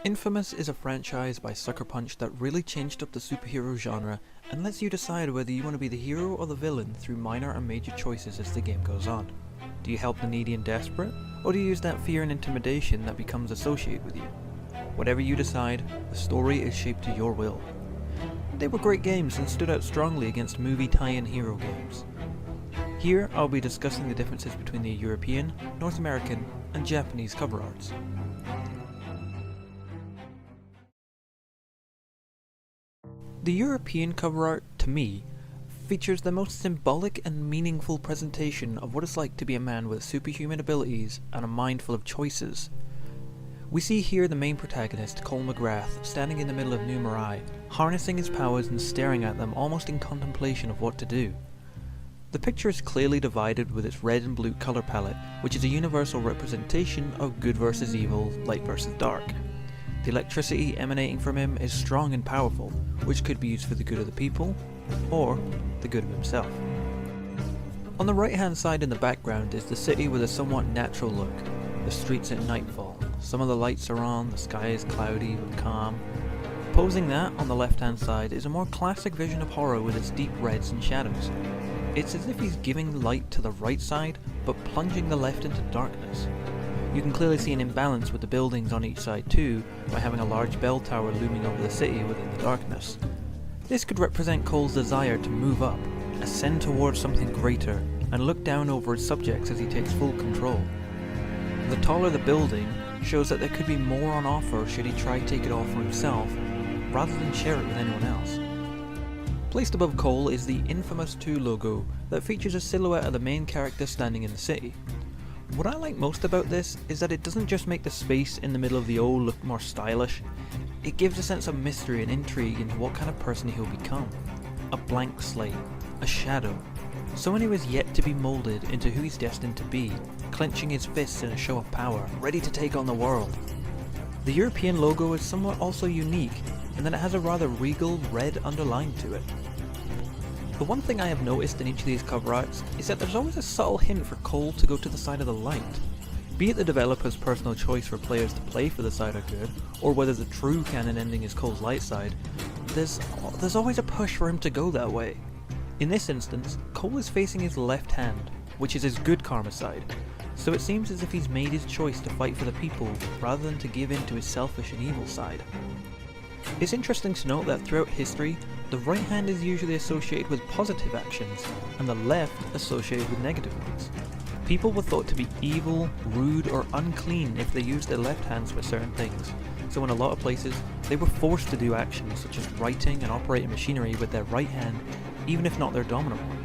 inFamous is a franchise by Sucker Punch that really changed up the superhero genre and lets you decide whether you want to be the hero or the villain through minor and major choices as the game goes on. Do you help the needy and desperate, or do you use that fear and intimidation that becomes associated with you? Whatever you decide, the story is shaped to your will. They were great games and stood out strongly against movie tie-in hero games. Here I'll be discussing the differences between the European, North American, and Japanese cover arts. The European cover art, to me, features the most symbolic and meaningful presentation of what it's like to be a man with superhuman abilities and a mind full of choices. We see here the main protagonist, Cole McGrath, standing in the middle of Numerai, harnessing his powers and staring at them almost in contemplation of what to do. The picture is clearly divided with its red and blue colour palette, which is a universal representation of good versus evil, light versus dark. The electricity emanating from him is strong and powerful, which could be used for the good of the people, or the good of himself. On the right hand side in the background is the city with a somewhat natural look, the streets at nightfall. Some of the lights are on, the sky is cloudy but calm. Opposing that, on the left hand side, is a more classic vision of horror with its deep reds and shadows. It's as if he's giving light to the right side, but plunging the left into darkness. You can clearly see an imbalance with the buildings on each side too, by having a large bell tower looming over the city within the darkness. This could represent Cole's desire to move up, ascend towards something greater, and look down over his subjects as he takes full control. The taller the building shows that there could be more on offer should he try to take it all for himself, rather than share it with anyone else. Placed above Cole is the inFamous 2 logo that features a silhouette of the main character standing in the city. What I like most about this is that it doesn't just make the space in the middle of the O look more stylish, it gives a sense of mystery and intrigue into what kind of person he'll become. A blank slate, a shadow, someone who is yet to be moulded into who he's destined to be, clenching his fists in a show of power, ready to take on the world. The European logo is somewhat also unique, in that it has a rather regal red underline to it. The one thing I have noticed in each of these cover arts is that there's always a subtle hint for Cole to go to the side of the light. Be it the developer's personal choice for players to play for the side of good, or whether the true canon ending is Cole's light side, there's always a push for him to go that way. In this instance, Cole is facing his left hand, which is his good karma side, so it seems as if he's made his choice to fight for the people rather than to give in to his selfish and evil side. It's interesting to note that throughout history, the right hand is usually associated with positive actions, and the left associated with negative ones. People were thought to be evil, rude, or unclean if they used their left hands for certain things, so in a lot of places, they were forced to do actions such as writing and operating machinery with their right hand, even if not their dominant one.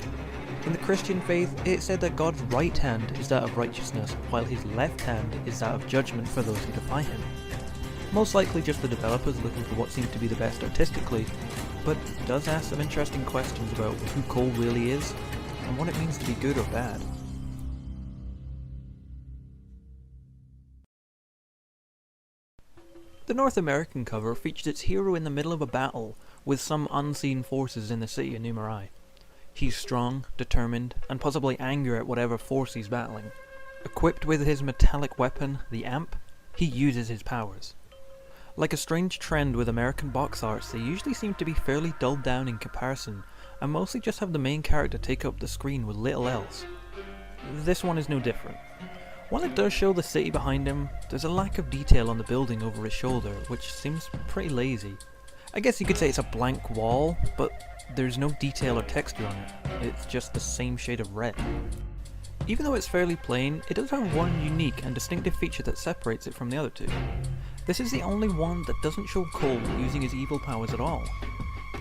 In the Christian faith, it's said that God's right hand is that of righteousness, while his left hand is that of judgment for those who defy him. Most likely just the developers looking for what seems to be the best artistically, but does ask some interesting questions about who Cole really is, and what it means to be good or bad. The North American cover features its hero in the middle of a battle with some unseen forces in the city of Numerai. He's strong, determined, and possibly angry at whatever force he's battling. Equipped with his metallic weapon, the Amp, he uses his powers. Like a strange trend with American box arts, they usually seem to be fairly dulled down in comparison, and mostly just have the main character take up the screen with little else. This one is no different. While it does show the city behind him, there's a lack of detail on the building over his shoulder, which seems pretty lazy. I guess you could say it's a blank wall, but there's no detail or texture on it, it's just the same shade of red. Even though it's fairly plain, it does have one unique and distinctive feature that separates it from the other two. This is the only one that doesn't show Cole using his evil powers at all.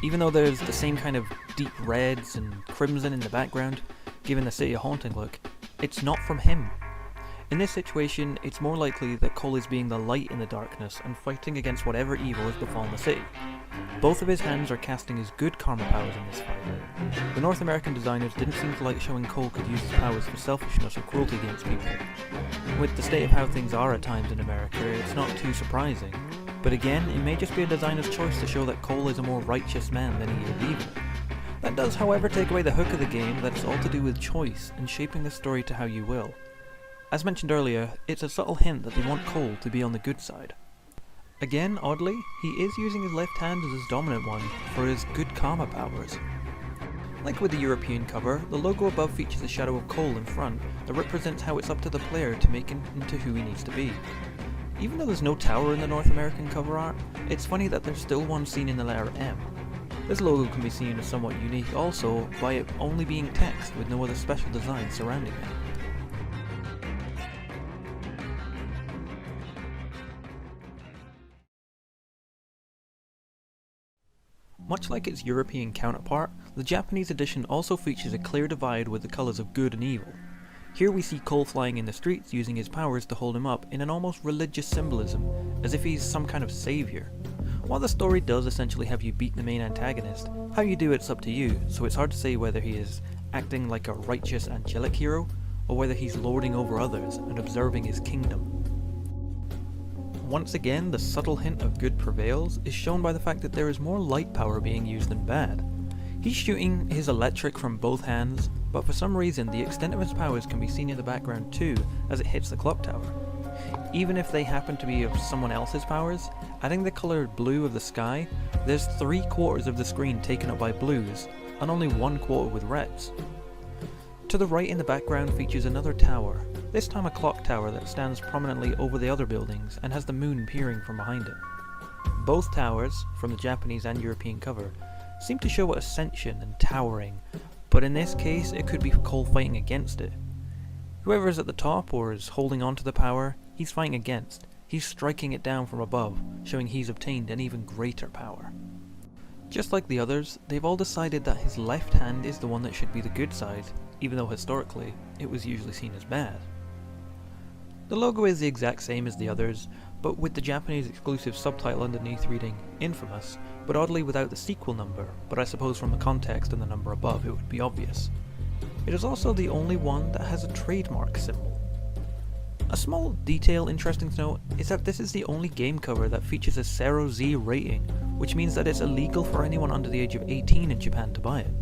Even though there's the same kind of deep reds and crimson in the background, giving the city a haunting look, it's not from him. In this situation, it's more likely that Cole is being the light in the darkness and fighting against whatever evil has befallen the city. Both of his hands are casting his good karma powers in this fight. The North American designers didn't seem to like showing Cole could use his powers for selfishness or cruelty against people. With the state of how things are at times in America, it's not too surprising. But again, it may just be a designer's choice to show that Cole is a more righteous man than he is evil. That does, however, take away the hook of the game that it's all to do with choice and shaping the story to how you will. As mentioned earlier, it's a subtle hint that they want Cole to be on the good side. Again, oddly, he is using his left hand as his dominant one for his good karma powers. Like with the European cover, the logo above features a shadow of coal in front that represents how it's up to the player to make him into who he needs to be. Even though there's no tower in the North American cover art, it's funny that there's still one seen in the letter M. This logo can be seen as somewhat unique also by it only being text with no other special design surrounding it. Much like its European counterpart, the Japanese edition also features a clear divide with the colours of good and evil. Here we see Cole flying in the streets using his powers to hold him up in an almost religious symbolism, as if he's some kind of saviour. While the story does essentially have you beat the main antagonist, how you do it's up to you, so it's hard to say whether he is acting like a righteous angelic hero, or whether he's lording over others and observing his kingdom. Once again, the subtle hint of good prevails is shown by the fact that there is more light power being used than bad. He's shooting his electric from both hands, but for some reason the extent of his powers can be seen in the background too as it hits the clock tower. Even if they happen to be of someone else's powers, adding the colour blue of the sky, there's 3/4 of the screen taken up by blues, and only 1/4 with reds. To the right in the background features another tower, this time a clock tower that stands prominently over the other buildings and has the moon peering from behind it. Both towers, from the Japanese and European cover, seem to show ascension and towering, but in this case it could be Cole fighting against it. Whoever is at the top or is holding on to the power, he's fighting against. He's striking it down from above, showing he's obtained an even greater power. Just like the others, they've all decided that his left hand is the one that should be the good side, even though historically it was usually seen as bad. The logo is the exact same as the others, but with the Japanese exclusive subtitle underneath reading inFamous, but oddly without the sequel number, but I suppose from the context and the number above it would be obvious. It is also the only one that has a trademark symbol. A small detail interesting to note is that this is the only game cover that features a 0Z rating, which means that it's illegal for anyone under the age of 18 in Japan to buy it.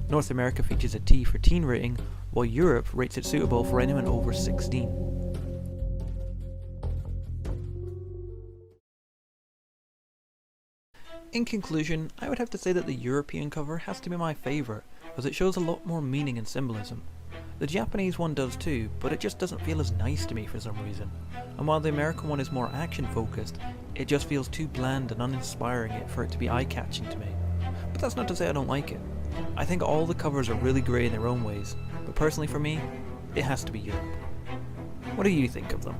North America features a T for teen rating, while Europe rates it suitable for anyone over 16. In conclusion, I would have to say that the European cover has to be my favourite, as it shows a lot more meaning and symbolism. The Japanese one does too, but it just doesn't feel as nice to me for some reason, and while the American one is more action focused, it just feels too bland and uninspiring for it to be eye-catching to me. But that's not to say I don't like it. I think all the covers are really great in their own ways, but personally for me, it has to be Europe. What do you think of them?